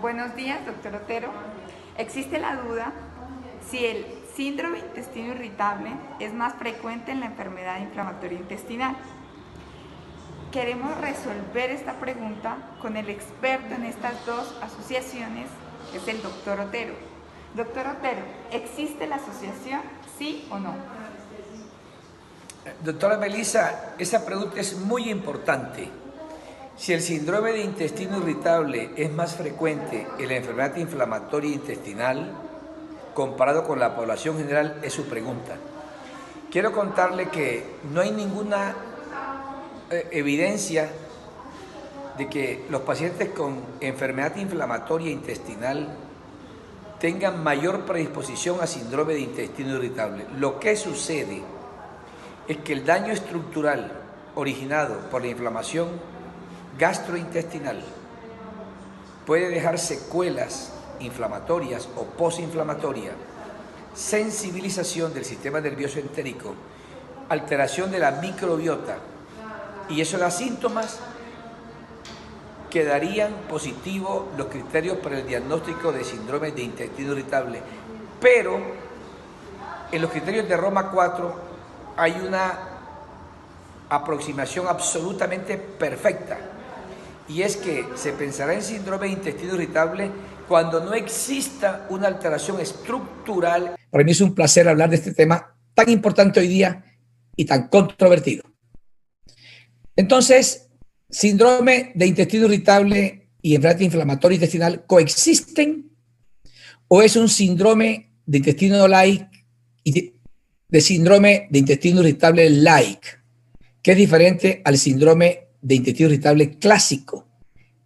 Buenos días, doctor Otero. Existe la duda si el síndrome de intestino irritable es más frecuente en la enfermedad inflamatoria intestinal. Queremos resolver esta pregunta con el experto en estas dos asociaciones, que es el doctor Otero. Doctor Otero, ¿existe la asociación, sí o no? Doctora Melissa, esa pregunta es muy importante. Si el síndrome de intestino irritable es más frecuente en la enfermedad inflamatoria intestinal comparado con la población general, es su pregunta. Quiero contarle que no hay ninguna evidencia de que los pacientes con enfermedad inflamatoria intestinal tengan mayor predisposición a síndrome de intestino irritable. Lo que sucede es que el daño estructural originado por la inflamación gastrointestinal puede dejar secuelas inflamatorias o posinflamatorias, sensibilización del sistema nervioso entérico, alteración de la microbiota, y eso da síntomas que darían positivo los criterios para el diagnóstico de síndrome de intestino irritable. Pero en los criterios de Roma 4 hay una aproximación absolutamente perfecta, y es que se pensará en síndrome de intestino irritable cuando no exista una alteración estructural. Para mí es un placer hablar de este tema tan importante hoy día y tan controvertido. Entonces, síndrome de intestino irritable y enfermedad inflamatoria intestinal coexisten, o es un síndrome de intestino like y de síndrome de intestino irritable like, que es diferente al síndrome de intestino irritable clásico.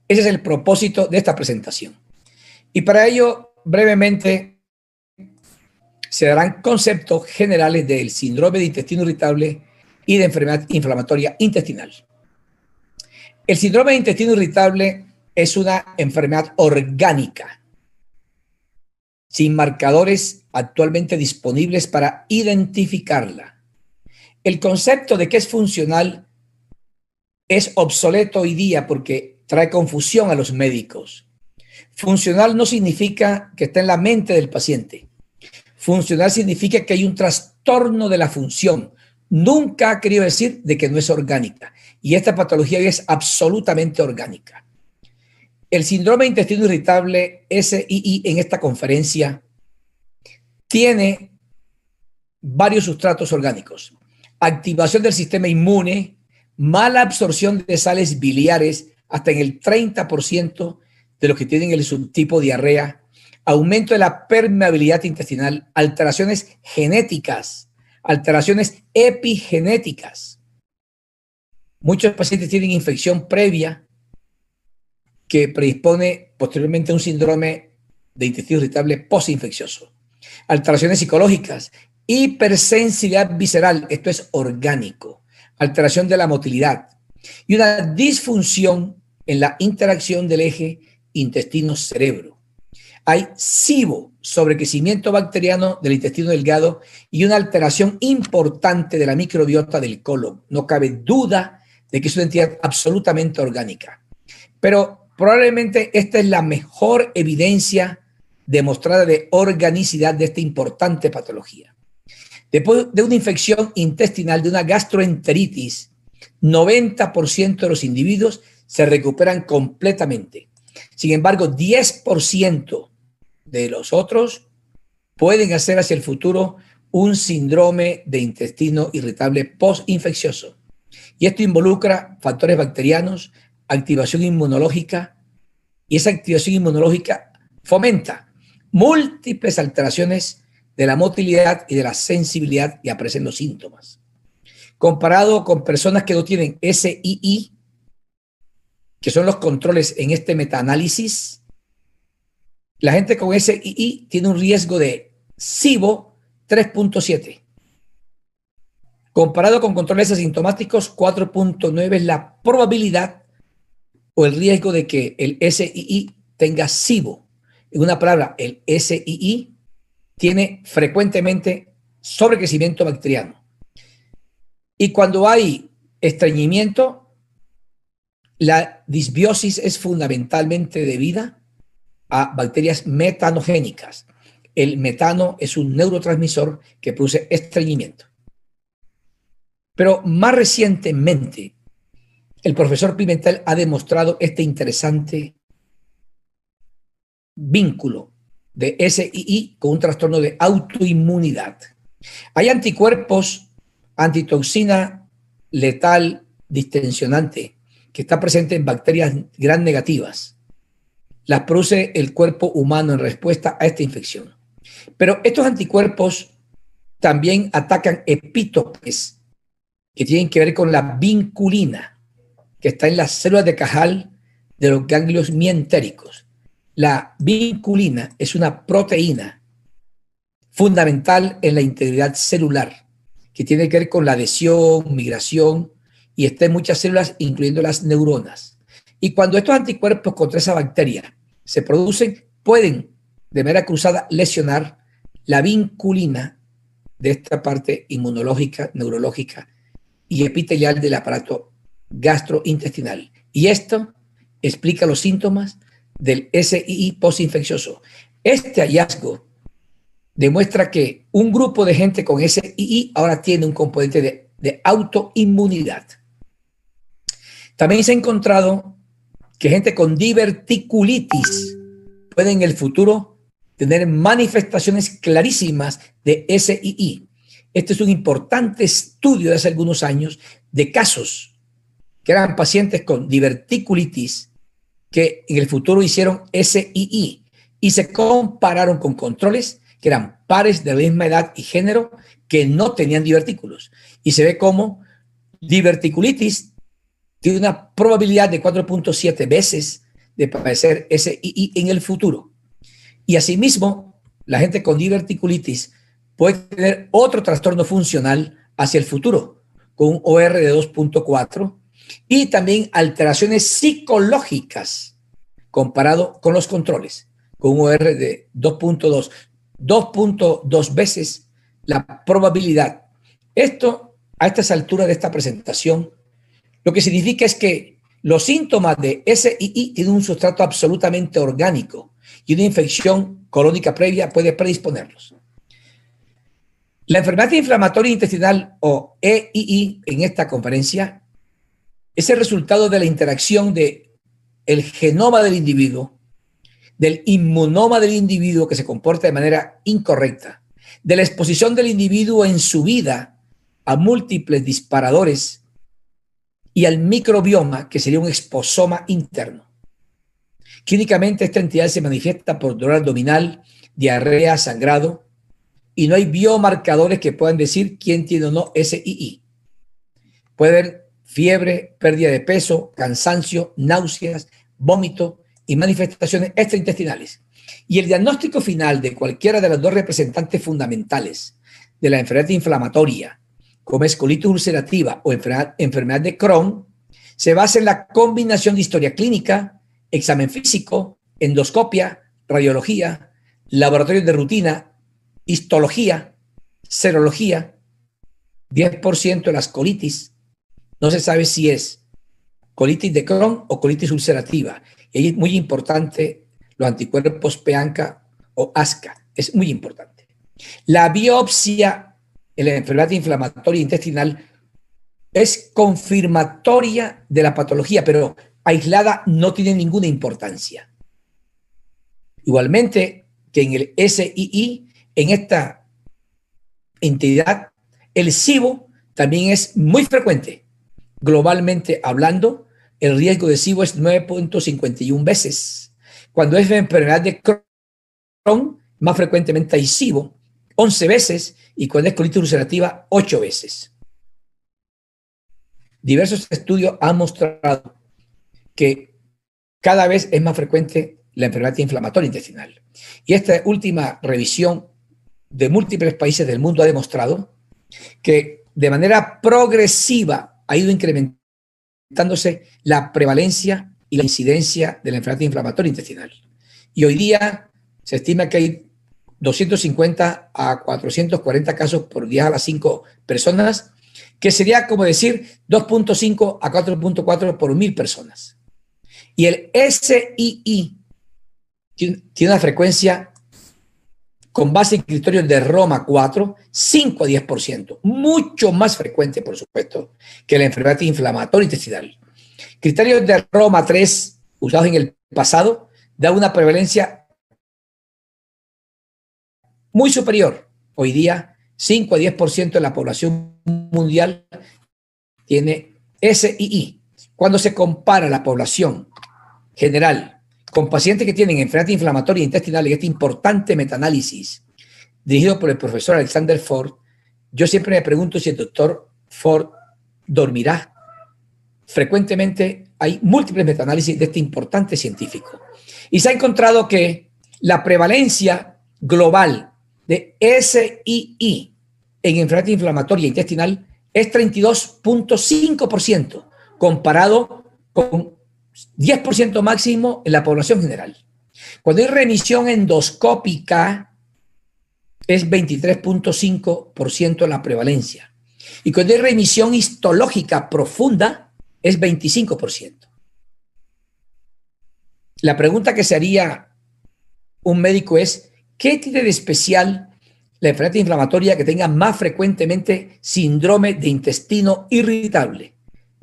Ese es el propósito de esta presentación. Y para ello, brevemente, se darán conceptos generales del síndrome de intestino irritable y de enfermedad inflamatoria intestinal. El síndrome de intestino irritable es una enfermedad orgánica, sin marcadores actualmente disponibles para identificarla. El concepto de que es funcional es obsoleto hoy día porque trae confusión a los médicos. Funcional no significa que está en la mente del paciente. Funcional significa que hay un trastorno de la función. Nunca ha querido decir de que no es orgánica. Y esta patología es absolutamente orgánica. El síndrome de intestino irritable, SII, en esta conferencia, tiene varios sustratos orgánicos. Activación del sistema inmune, mala absorción de sales biliares, hasta en el 30% de los que tienen el subtipo diarrea, aumento de la permeabilidad intestinal, alteraciones genéticas, alteraciones epigenéticas. Muchos pacientes tienen infección previa que predispone posteriormente a un síndrome de intestino irritable postinfeccioso. Alteraciones psicológicas, hipersensibilidad visceral, esto es orgánico, alteración de la motilidad y una disfunción en la interacción del eje intestino-cerebro. Hay SIBO, sobrecrecimiento bacteriano del intestino delgado, y una alteración importante de la microbiota del colon. No cabe duda de que es una entidad absolutamente orgánica. Pero probablemente esta es la mejor evidencia demostrada de organicidad de esta importante patología. Después de una infección intestinal, de una gastroenteritis, 90% de los individuos se recuperan completamente. Sin embargo, 10% de los otros pueden hacer hacia el futuro un síndrome de intestino irritable postinfeccioso. Y esto involucra factores bacterianos, activación inmunológica, y esa activación inmunológica fomenta múltiples alteraciones de la motilidad y de la sensibilidad, y aparecen los síntomas. Comparado con personas que no tienen SII, que son los controles en este metaanálisis, la gente con SII tiene un riesgo de SIBO 3.7. Comparado con controles asintomáticos, 4.9 es la probabilidad o el riesgo de que el SII tenga SIBO. En una palabra, el SII tiene frecuentemente sobrecrecimiento bacteriano. Y cuando hay estreñimiento, la disbiosis es fundamentalmente debida a bacterias metanogénicas. El metano es un neurotransmisor que produce estreñimiento. Pero más recientemente, el profesor Pimentel ha demostrado este interesante vínculo de SII con un trastorno de autoinmunidad. Hay anticuerpos, antitoxina letal distensionante, que está presente en bacterias gram negativas. Las produce el cuerpo humano en respuesta a esta infección. Pero estos anticuerpos también atacan epítopes que tienen que ver con la vinculina, que está en las células de Cajal de los ganglios mientéricos. La vinculina es una proteína fundamental en la integridad celular, que tiene que ver con la adhesión, migración, y está en muchas células, incluyendo las neuronas. Y cuando estos anticuerpos contra esa bacteria se producen, pueden de manera cruzada lesionar la vinculina de esta parte inmunológica, neurológica y epitelial del aparato gastrointestinal. Y esto explica los síntomas del SII postinfeccioso. Este hallazgo demuestra que un grupo de gente con SII ahora tiene un componente de autoinmunidad. También se ha encontrado que gente con diverticulitis puede en el futuro tener manifestaciones clarísimas de SII. Este es un importante estudio de hace algunos años de casos que eran pacientes con diverticulitis que en el futuro hicieron SII y se compararon con controles que eran pares de la misma edad y género que no tenían divertículos. Y se ve cómo diverticulitis tiene una probabilidad de 4.7 veces de padecer SII en el futuro. Y asimismo, la gente con diverticulitis puede tener otro trastorno funcional hacia el futuro, con un OR de 2.4 y también alteraciones psicológicas comparado con los controles, con un OR de 2.2, 2.2 veces la probabilidad. Esto, a estas alturas de esta presentación, lo que significa es que los síntomas de SII tienen un sustrato absolutamente orgánico y una infección colónica previa puede predisponerlos. La enfermedad inflamatoria intestinal o EII en esta conferencia es el resultado de la interacción del genoma del individuo, del inmunoma del individuo que se comporta de manera incorrecta, de la exposición del individuo en su vida a múltiples disparadores y al microbioma, que sería un exposoma interno. Clínicamente, esta entidad se manifiesta por dolor abdominal, diarrea, sangrado, y no hay biomarcadores que puedan decir quién tiene o no SII. Puede haber fiebre, pérdida de peso, cansancio, náuseas, vómito y manifestaciones extraintestinales. Y el diagnóstico final de cualquiera de los dos representantes fundamentales de la enfermedad inflamatoria, como es colitis ulcerativa o enfermedad de Crohn, se basa en la combinación de historia clínica, examen físico, endoscopia, radiología, laboratorios de rutina, histología, serología. 10% de las colitis no se sabe si es colitis de Crohn o colitis ulcerativa. Y ahí es muy importante los anticuerpos PANCA o ASCA. Es muy importante. La biopsia en la enfermedad inflamatoria intestinal es confirmatoria de la patología, pero aislada no tiene ninguna importancia. Igualmente que en el SII, en esta entidad, el SIBO también es muy frecuente. Globalmente hablando, el riesgo de SIBO es 9.51 veces. Cuando es la enfermedad de Crohn, más frecuentemente hay SIBO, 11 veces, y cuando es colitis ulcerativa, 8 veces. Diversos estudios han mostrado que cada vez es más frecuente la enfermedad inflamatoria intestinal. Y esta última revisión de múltiples países del mundo ha demostrado que de manera progresiva ha ido incrementándose la prevalencia y la incidencia de la enfermedad inflamatoria intestinal. Y hoy día se estima que hay 250 a 440 casos por 10 a las 5 personas, que sería como decir 2.5 a 4.4 por 1000 personas. Y el SII tiene una frecuencia con base en criterios de Roma 4, 5 a 10%, mucho más frecuente, por supuesto, que la enfermedad inflamatoria intestinal. Criterios de Roma 3, usados en el pasado, da una prevalencia muy superior. Hoy día, 5 a 10% de la población mundial tiene SII. Cuando se compara la población general con pacientes que tienen enfermedad inflamatoria intestinal, en este importante metaanálisis dirigido por el profesor Alexander Ford, yo siempre me pregunto si el doctor Ford dormirá. Frecuentemente hay múltiples metaanálisis de este importante científico. Y se ha encontrado que la prevalencia global de SII en enfermedad inflamatoria intestinal es 32.5%, comparado con 10% máximo en la población general. Cuando hay remisión endoscópica, es 23.5% la prevalencia. Y cuando hay remisión histológica profunda, es 25%. La pregunta que se haría un médico es, ¿qué tiene de especial la enfermedad inflamatoria que tenga más frecuentemente síndrome de intestino irritable?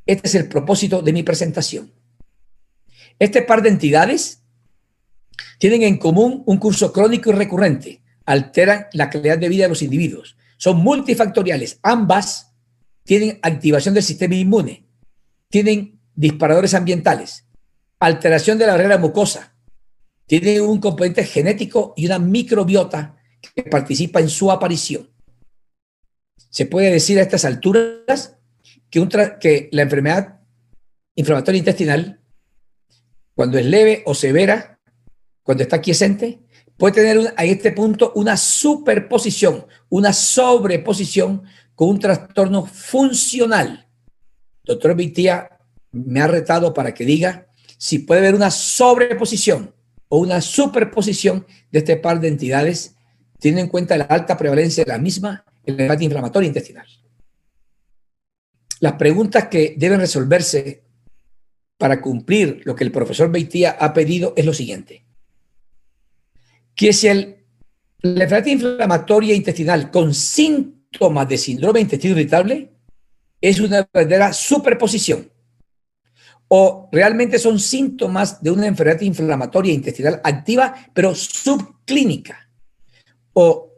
Este es el propósito de mi presentación. Este par de entidades tienen en común un curso crónico y recurrente. Alteran la calidad de vida de los individuos. Son multifactoriales. Ambas tienen activación del sistema inmune. Tienen disparadores ambientales. Alteración de la barrera mucosa. Tienen un componente genético y una microbiota que participa en su aparición. Se puede decir a estas alturas que la enfermedad inflamatoria intestinal, cuando es leve o severa, cuando está quiescente, puede tener a este punto una superposición, una sobreposición con un trastorno funcional. Doctor Beitia me ha retado para que diga si puede haber una sobreposición o una superposición de este par de entidades, teniendo en cuenta la alta prevalencia de la misma en la enfermedad inflamatoria intestinal. Las preguntas que deben resolverse para cumplir lo que el profesor Beitia ha pedido es lo siguiente: que si la enfermedad inflamatoria intestinal con síntomas de síndrome de intestino irritable es una verdadera superposición o realmente son síntomas de una enfermedad inflamatoria intestinal activa pero subclínica, o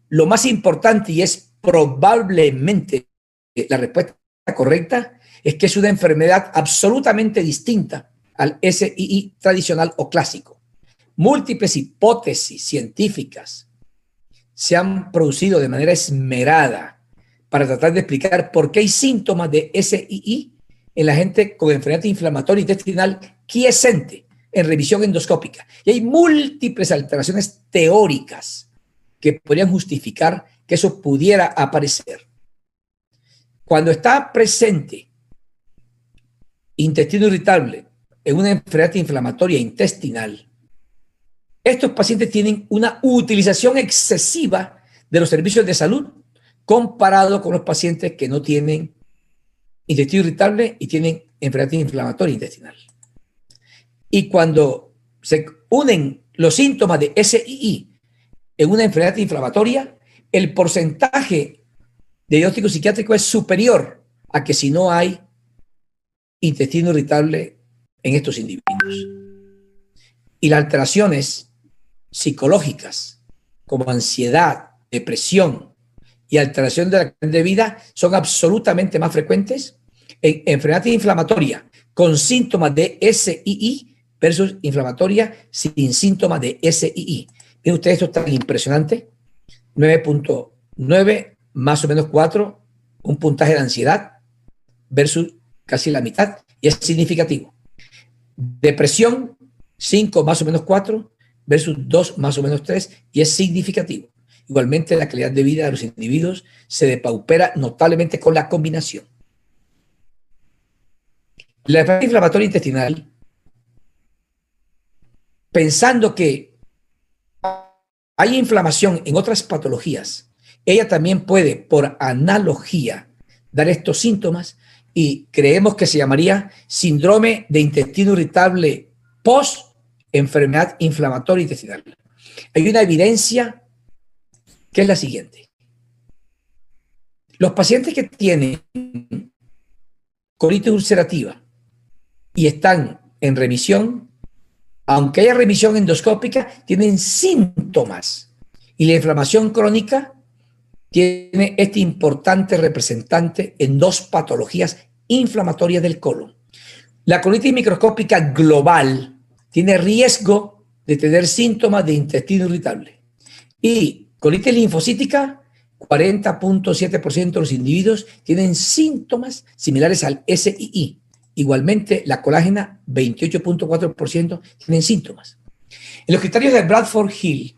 lo más importante, y es probablemente la respuesta correcta, es que es una enfermedad absolutamente distinta al SII tradicional o clásico. Múltiples hipótesis científicas se han producido de manera esmerada para tratar de explicar por qué hay síntomas de SII en la gente con enfermedad inflamatoria intestinal quiescente en revisión endoscópica. Y hay múltiples alteraciones teóricas que podrían justificar que eso pudiera aparecer. Cuando está presente intestino irritable en una enfermedad inflamatoria intestinal, estos pacientes tienen una utilización excesiva de los servicios de salud comparado con los pacientes que no tienen intestino irritable y tienen enfermedad inflamatoria intestinal. Y cuando se unen los síntomas de SII en una enfermedad inflamatoria, el porcentaje de diagnóstico psiquiátrico es superior a que si no hay intestino irritable en estos individuos. Y las alteraciones psicológicas como ansiedad, depresión y alteración de la calidad de vida son absolutamente más frecuentes en enfermedad inflamatoria con síntomas de SII versus inflamatoria sin síntomas de SII. Miren ustedes, esto es tan impresionante. 9.9 más o menos 4, un puntaje de ansiedad versus casi la mitad, y es significativo. Depresión, 5 más o menos 4 versus 2 más o menos 3, y es significativo. Igualmente, la calidad de vida de los individuos se depaupera notablemente con la combinación. La enfermedad inflamatoria intestinal, pensando que hay inflamación en otras patologías, ella también puede, por analogía, dar estos síntomas, y creemos que se llamaría síndrome de intestino irritable post enfermedad inflamatoria intestinal. Hay una evidencia que es la siguiente. Los pacientes que tienen colitis ulcerativa y están en remisión, aunque haya remisión endoscópica, tienen síntomas. Y la inflamación crónica tiene este importante representante en dos patologías inflamatorias del colon. La colitis microscópica global tiene riesgo de tener síntomas de intestino irritable. Y colitis linfocítica, 40.7% de los individuos tienen síntomas similares al SII. Igualmente, la colágena, 28.4% tienen síntomas. En los criterios de Bradford Hill,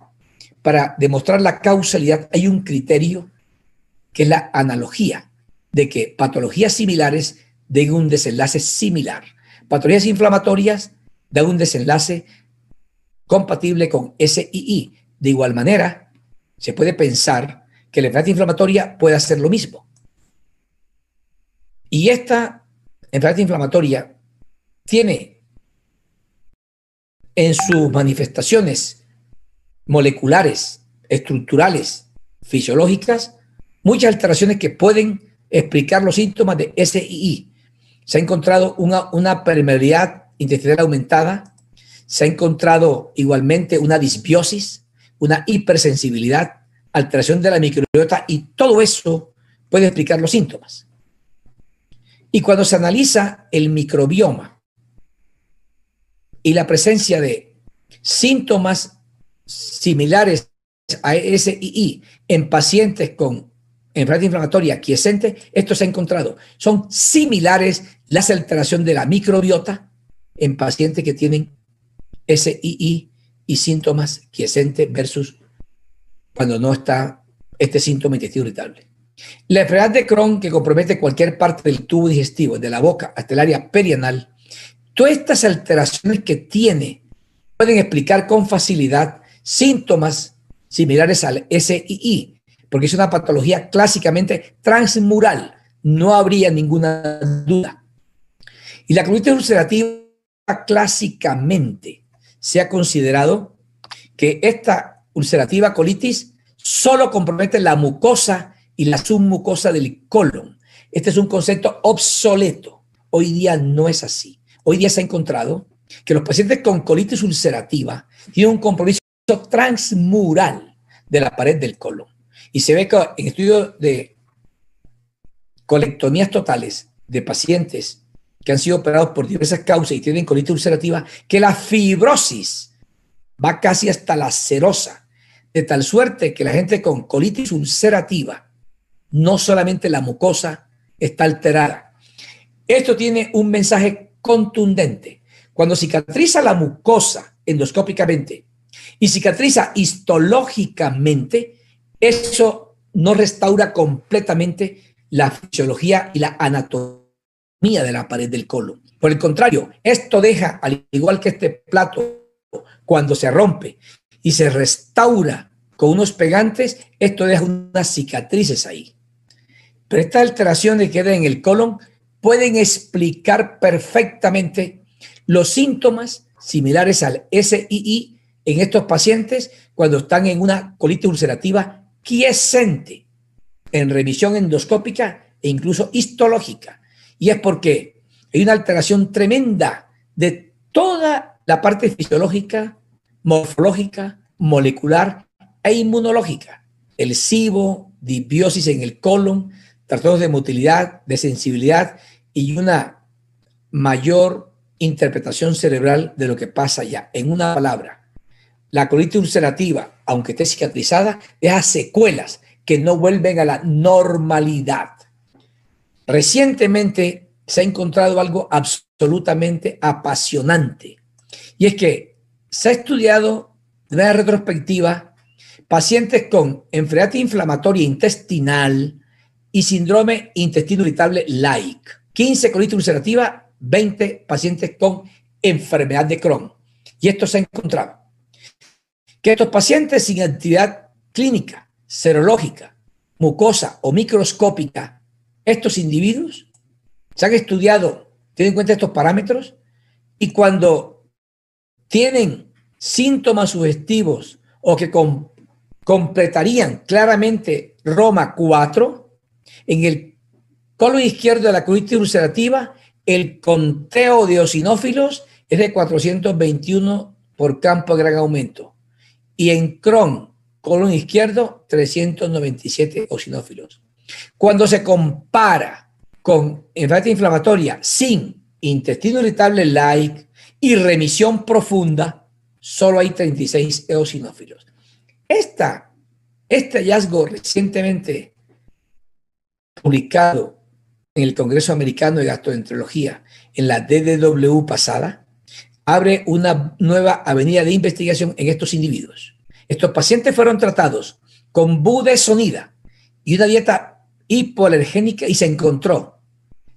para demostrar la causalidad, hay un criterio que es la analogía, de que patologías similares den un desenlace similar. Patologías inflamatorias dan un desenlace compatible con SII. De igual manera, se puede pensar que la enfermedad inflamatoria puede hacer lo mismo. Y esta enfermedad inflamatoria tiene en sus manifestaciones moleculares, estructurales, fisiológicas, muchas alteraciones que pueden explicar los síntomas de SII. Se ha encontrado una permeabilidad intestinal aumentada, se ha encontrado igualmente una disbiosis, una hipersensibilidad, alteración de la microbiota, y todo eso puede explicar los síntomas. Y cuando se analiza el microbioma y la presencia de síntomas similares a SII en pacientes con enfermedad inflamatoria quiescente, esto se ha encontrado. Son similares las alteraciones de la microbiota en pacientes que tienen SII y síntomas quiescentes versus cuando no está este síntoma intestino irritable. La enfermedad de Crohn, que compromete cualquier parte del tubo digestivo, desde la boca hasta el área perianal, todas estas alteraciones que tiene pueden explicar con facilidad síntomas similares al SII, porque es una patología clásicamente transmural, no habría ninguna duda. Y la colitis ulcerativa clásicamente se ha considerado que esta ulcerativa colitis solo compromete la mucosa y la submucosa del colon. Este es un concepto obsoleto. Hoy día no es así. Hoy día se ha encontrado que los pacientes con colitis ulcerativa tienen un compromiso transmural de la pared del colon. Y se ve que en estudios de colectomías totales de pacientes que han sido operados por diversas causas y tienen colitis ulcerativa, que la fibrosis va casi hasta la serosa, de tal suerte que la gente con colitis ulcerativa, no solamente la mucosa está alterada. Esto tiene un mensaje contundente. Cuando cicatriza la mucosa endoscópicamente y cicatriza histológicamente, eso no restaura completamente la fisiología y la anatomía de la pared del colon. Por el contrario, esto deja, al igual que este plato, cuando se rompe y se restaura con unos pegantes, esto deja unas cicatrices ahí. Pero estas alteraciones que quedan en el colon pueden explicar perfectamente los síntomas similares al SII en estos pacientes cuando están en una colitis ulcerativa quiescente, en remisión endoscópica e incluso histológica. Y es porque hay una alteración tremenda de toda la parte fisiológica, morfológica, molecular e inmunológica. El SIBO, disbiosis en el colon, trastornos de motilidad, de sensibilidad y una mayor interpretación cerebral de lo que pasa allá. En una palabra, la colitis ulcerativa, aunque esté cicatrizada, deja secuelas que no vuelven a la normalidad. Recientemente se ha encontrado algo absolutamente apasionante, y es que se ha estudiado de manera retrospectiva pacientes con enfermedad inflamatoria intestinal y síndrome intestino irritable like. 15 colitis ulcerativa, 20 pacientes con enfermedad de Crohn. Y esto se ha encontrado que estos pacientes sin actividad clínica, serológica, mucosa o microscópica, estos individuos se han estudiado, tienen en cuenta estos parámetros, y cuando tienen síntomas sugestivos o que completarían claramente Roma 4, en el colon izquierdo de la colitis ulcerativa, el conteo de eosinófilos es de 421 por campo de gran aumento. Y en Crohn, colon izquierdo, 397 eosinófilos. Cuando se compara con enfermedad inflamatoria sin intestino irritable like y remisión profunda, solo hay 36 eosinófilos. Este hallazgo recientemente publicado en el Congreso Americano de Gastroenterología, en la DDW pasada, abre una nueva avenida de investigación en estos individuos. Estos pacientes fueron tratados con budesonida y una dieta hipoalergénica y se encontró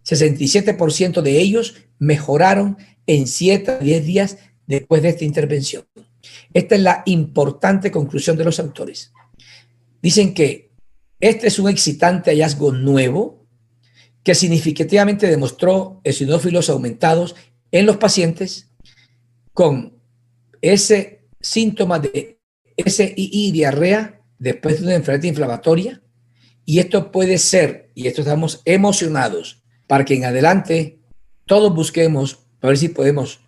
67% de ellos mejoraron en 7 a 10 días después de esta intervención. Esta es la importante conclusión de los autores. Dicen que este es un excitante hallazgo nuevo que significativamente demostró eosinófilos aumentados en los pacientes con ese síntoma de SII, diarrea, después de una enfermedad inflamatoria. Y esto puede ser, y esto estamos emocionados, para que en adelante todos busquemos, para ver si podemos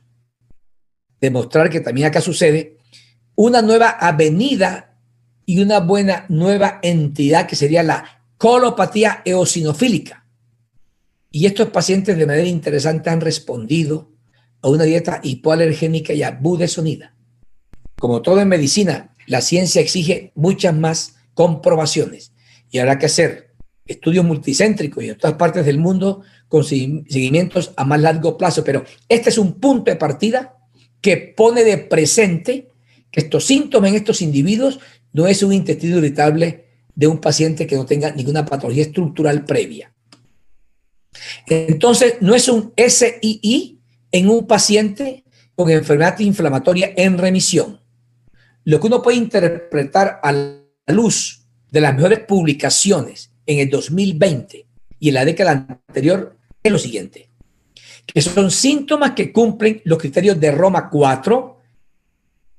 demostrar que también acá sucede, una nueva avenida y una buena nueva entidad que sería la colopatía eosinofílica. Y estos pacientes de manera interesante han respondido a una dieta hipoalergénica y a budesonida. Como todo en medicina, la ciencia exige muchas más comprobaciones y habrá que hacer estudios multicéntricos y en todas partes del mundo con seguimientos a más largo plazo. Pero este es un punto de partida que pone de presente que estos síntomas en estos individuos no es un intestino irritable de un paciente que no tenga ninguna patología estructural previa. Entonces, no es un SII en un paciente con enfermedad inflamatoria en remisión. Lo que uno puede interpretar a la luz de las mejores publicaciones en el 2020 y en la década anterior es lo siguiente, que son síntomas que cumplen los criterios de Roma 4,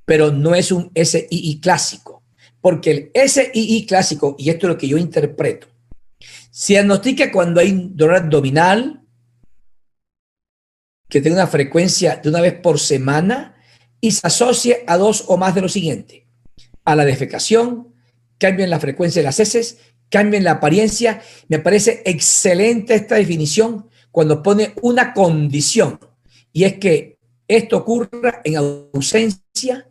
pero no es un SII clásico, porque el SII clásico, y esto es lo que yo interpreto, se diagnostica cuando hay dolor abdominal, que tenga una frecuencia de una vez por semana y se asocie a 2 o más de lo siguiente: a la defecación, cambio en la frecuencia de las heces, cambio en la apariencia. Me parece excelente esta definición cuando pone una condición, y es que esto ocurra en ausencia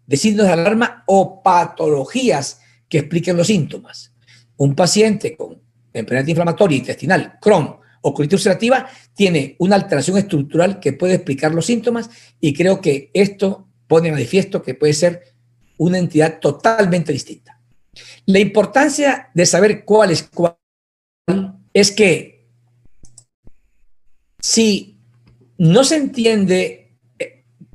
de signos de alarma o patologías que expliquen los síntomas. Un paciente con enfermedad inflamatoria intestinal, Crohn o colitis ulcerativa tiene una alteración estructural que puede explicar los síntomas, y creo que esto pone manifiesto que puede ser una entidad totalmente distinta. La importancia de saber cuál es cuál es que si no se entiende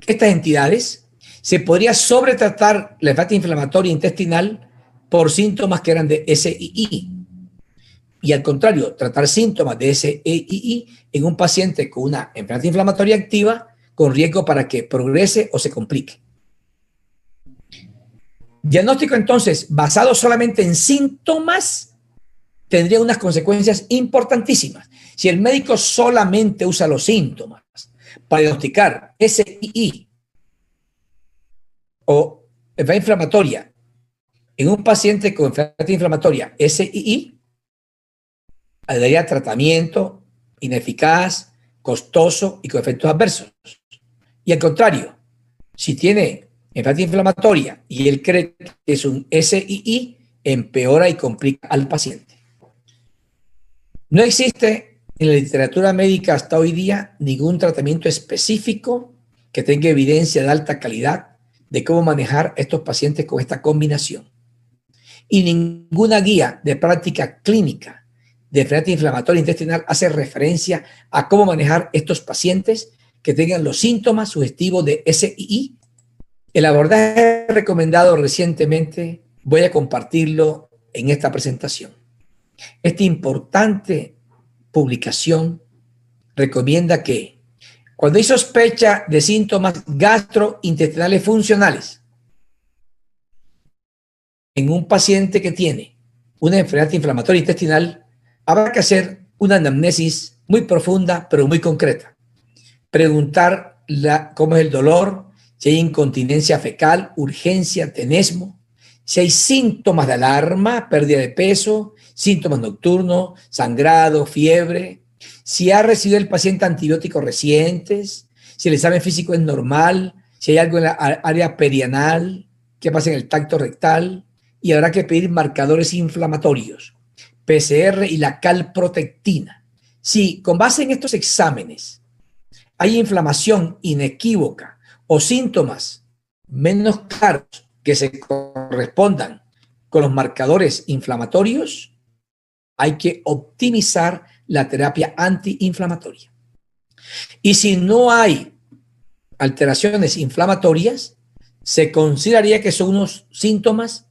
estas entidades, se podría sobretratar la enfermedad inflamatoria intestinal por síntomas que eran de SII. Y al contrario, tratar síntomas de SII en un paciente con una enfermedad inflamatoria activa con riesgo para que progrese o se complique. Diagnóstico entonces basado solamente en síntomas tendría unas consecuencias importantísimas. Si el médico solamente usa los síntomas para diagnosticar SII o enfermedad inflamatoria en un paciente con enfermedad inflamatoria SII, daría tratamiento ineficaz, costoso y con efectos adversos. Y al contrario, si tiene enfermedad inflamatoria y él cree que es un SII, empeora y complica al paciente. No existe en la literatura médica hasta hoy día ningún tratamiento específico que tenga evidencia de alta calidad de cómo manejar a estos pacientes con esta combinación. Y ninguna guía de práctica clínica de enfermedad inflamatoria intestinal hace referencia a cómo manejar estos pacientes que tengan los síntomas sugestivos de SII. El abordaje recomendado recientemente voy a compartirlo en esta presentación. Esta importante publicación recomienda que Cuando hay sospecha de síntomas gastrointestinales funcionales en un paciente que tiene una enfermedad inflamatoria intestinal, habrá que hacer una anamnesis muy profunda, pero muy concreta. Preguntar cómo es el dolor, si hay incontinencia fecal, urgencia, tenesmo, si hay síntomas de alarma, pérdida de peso, síntomas nocturnos, sangrado, fiebre, si ha recibido el paciente antibióticos recientes, si el examen físico es normal, si hay algo en la área perianal, qué pasa en el tacto rectal, y habrá que pedir marcadores inflamatorios, PCR y la calprotectina. Si con base en estos exámenes hay inflamación inequívoca o síntomas menos claros que se correspondan con los marcadores inflamatorios, hay que optimizar la terapia antiinflamatoria. Y si no hay alteraciones inflamatorias, se consideraría que son unos síntomas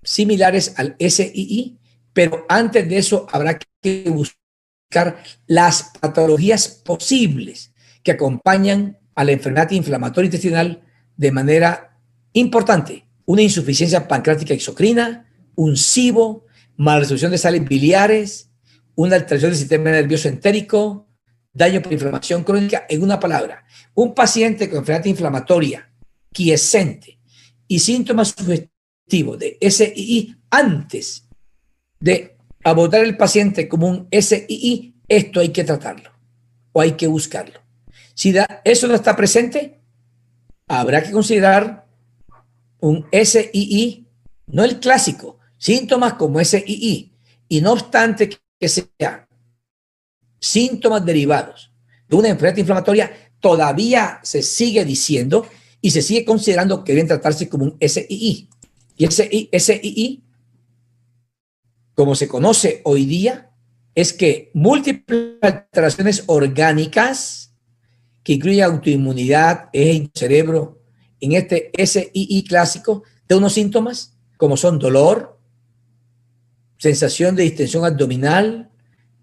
similares al SII, pero antes de eso habrá que buscar las patologías posibles que acompañan a la enfermedad inflamatoria intestinal de manera importante. Una insuficiencia pancreática exocrina, un SIBO, malabsorción de sales biliares, una alteración del sistema nervioso entérico, daño por inflamación crónica. En una palabra, un paciente con enfermedad inflamatoria quiescente y síntomas sugestivos de SII antes de abordar el paciente como un SII, esto hay que tratarlo o hay que buscarlo. Si eso no está presente, habrá que considerar un SII, no el clásico, síntomas como SII, y no obstante que sea síntomas derivados de una enfermedad inflamatoria, todavía se sigue diciendo y se sigue considerando que deben tratarse como un SII. Y ese SII, como se conoce hoy día, es que múltiples alteraciones orgánicas que incluyen autoinmunidad, eje cerebro, en este SII clásico, de unos síntomas como son dolor, sensación de distensión abdominal,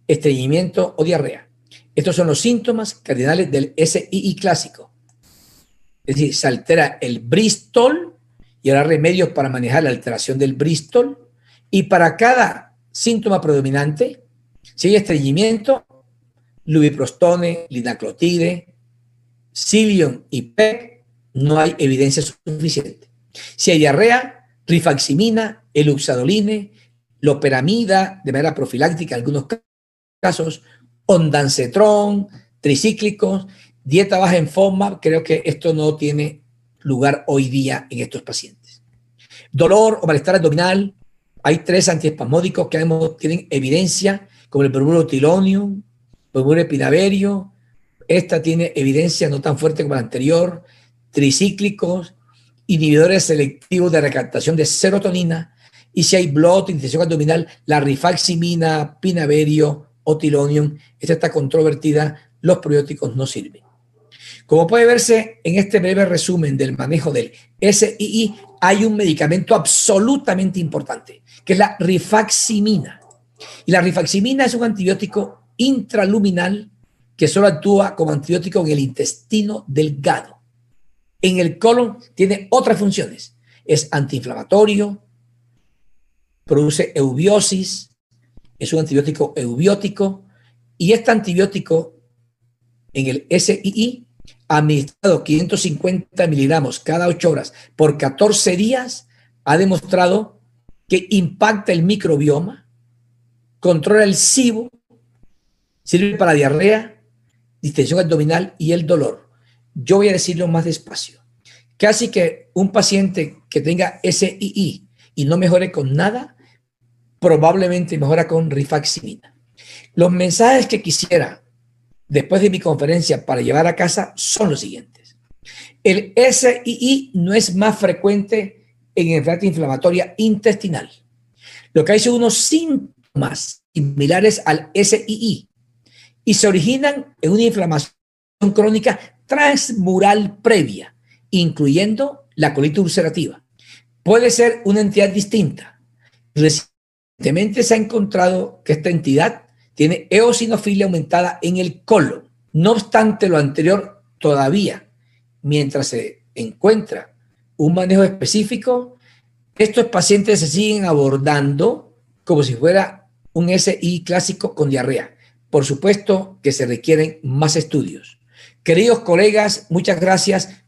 estreñimiento o diarrea. Estos son los síntomas cardinales del SII clásico. Es decir, se altera el Bristol y habrá remedios para manejar la alteración del Bristol. Y para cada síntoma predominante, si hay estreñimiento, lubiprostone, linaclotide, Cilium y PEG, no hay evidencia suficiente. Si hay diarrea, rifaximina, eluxadoline, loperamida de manera profiláctica en algunos casos, ondansetron, tricíclicos, dieta baja en FODMAP. Creo que esto no tiene lugar hoy día en estos pacientes. Dolor o malestar abdominal, hay 3 antiespasmódicos que tienen evidencia, como el bromuro tilonium, bromuro epinaverio. Esta tiene evidencia no tan fuerte como la anterior. Tricíclicos, inhibidores selectivos de recaptación de serotonina. Y si hay bloat, intención abdominal, la rifaximina, pinaverio o tilonium, esta está controvertida, los probióticos no sirven. Como puede verse en este breve resumen del manejo del SII, hay un medicamento absolutamente importante, que es la rifaximina. Y la rifaximina es un antibiótico intraluminal que solo actúa como antibiótico en el intestino delgado. En el colon tiene otras funciones. Es antiinflamatorio, produce eubiosis, es un antibiótico eubiótico, y este antibiótico en el SII, administrado 550 miligramos cada 8 horas por 14 días, ha demostrado que impacta el microbioma, controla el SIBO, sirve para diarrea, distensión abdominal y el dolor. Yo voy a decirlo más despacio. Casi que un paciente que tenga SII y no mejore con nada, probablemente mejora con rifaximina. Los mensajes que quisiera después de mi conferencia para llevar a casa son los siguientes. El SII no es más frecuente en enfermedad inflamatoria intestinal. Lo que hay son unos síntomas similares al SII y se originan en una inflamación crónica transmural previa, incluyendo la colitis ulcerativa. Puede ser una entidad distinta. Recientemente se ha encontrado que esta entidad tiene eosinofilia aumentada en el colon. No obstante lo anterior, todavía, mientras se encuentra un manejo específico, estos pacientes se siguen abordando como si fuera un SI clásico con diarrea. Por supuesto que se requieren más estudios. Queridos colegas, muchas gracias